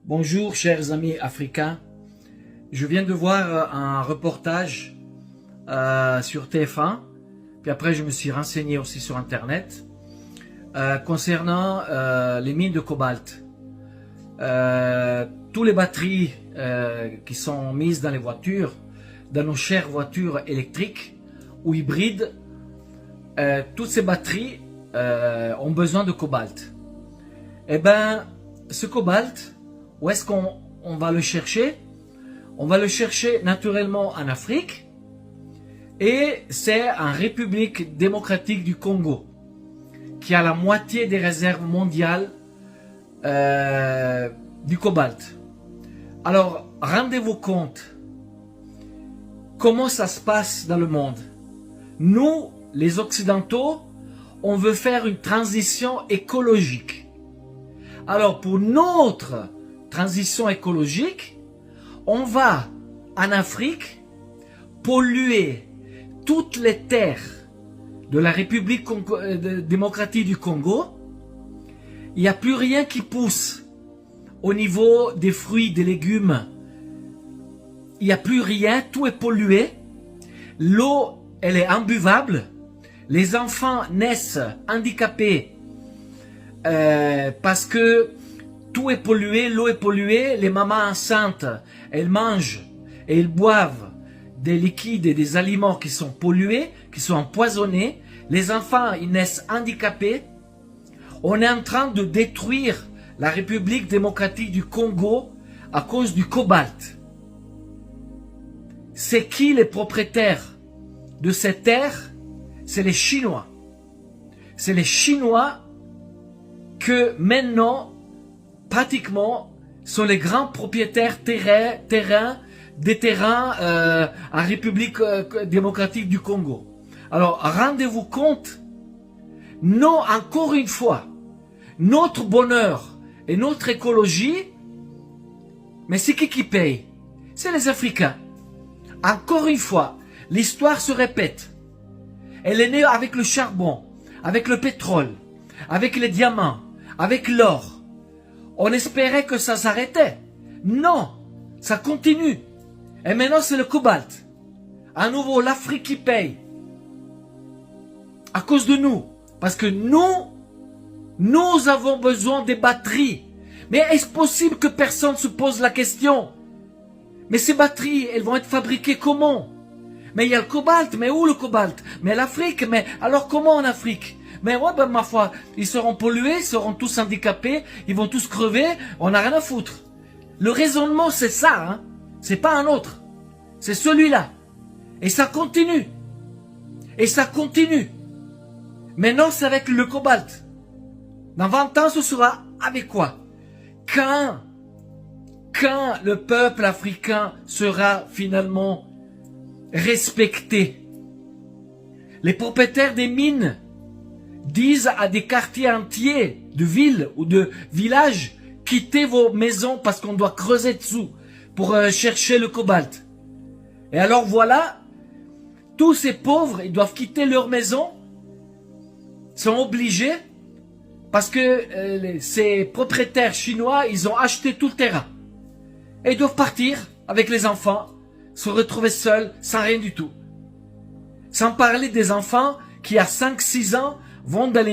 Bonjour chers amis africains, je viens de voir un reportage sur TF1, puis après je me suis renseigné aussi sur internet concernant les mines de cobalt. Tous les batteries qui sont mises dans les voitures, dans nos chères voitures électriques ou hybrides, toutes ces batteries ont besoin de cobalt. Et bien, ce cobalt, où est-ce qu'on va le chercher? On va le chercher naturellement en Afrique, et c'est en République démocratique du Congo, qui a la moitié des réserves mondiales du cobalt. Alors, rendez-vous compte comment ça se passe dans le monde. Nous, les Occidentaux, on veut faire une transition écologique. Alors, pour notre transition écologique, on va en Afrique polluer toutes les terres de la République démocratique du Congo. Il n'y a plus rien qui pousse au niveau des fruits, des légumes. Il n'y a plus rien, tout est pollué. L'eau, elle est imbuvable. Les enfants naissent handicapés parce que tout est pollué, l'eau est polluée. Les mamans enceintes, elles mangent et elles boivent des liquides et des aliments qui sont pollués, qui sont empoisonnés. Les enfants, ils naissent handicapés. On est en train de détruire la République démocratique du Congo à cause du cobalt. C'est qui les propriétaires de cette terre? C'est les Chinois. C'est les Chinois que maintenant, pratiquement, sont les grands propriétaires des terrains en République démocratique du Congo. Alors, rendez-vous compte, non, encore une fois, notre bonheur et notre écologie, mais c'est qui paye? C'est les Africains. Encore une fois, l'histoire se répète. Elle est née avec le charbon, avec le pétrole, avec les diamants, avec l'or. On espérait que ça s'arrêtait. Non, ça continue. Et maintenant, c'est le cobalt. À nouveau, l'Afrique qui paye. À cause de nous. Parce que nous avons besoin des batteries. Mais est-ce possible que personne se pose la question? Mais ces batteries, elles vont être fabriquées comment? Mais il y a le cobalt, mais où le cobalt? Mais l'Afrique, mais alors comment en Afrique? Mais ouais, ben ma foi, ils seront pollués, ils seront tous handicapés, ils vont tous crever, on n'a rien à foutre. Le raisonnement, c'est ça, hein? C'est pas un autre. C'est celui-là. Et ça continue. Et ça continue. Maintenant, c'est avec le cobalt. Dans 20 ans, ce sera avec quoi? Quand le peuple africain sera finalement respecté? Les propriétaires des mines disent à des quartiers entiers de villes ou de villages, quittez vos maisons parce qu'on doit creuser dessous pour chercher le cobalt. Et alors voilà, tous ces pauvres, ils doivent quitter leur maison, sont obligés, parce que ces propriétaires chinois, ils ont acheté tout le terrain. Et ils doivent partir avec les enfants, se retrouver seuls, sans rien du tout. Sans parler des enfants qui à 5-6 ans vont dans les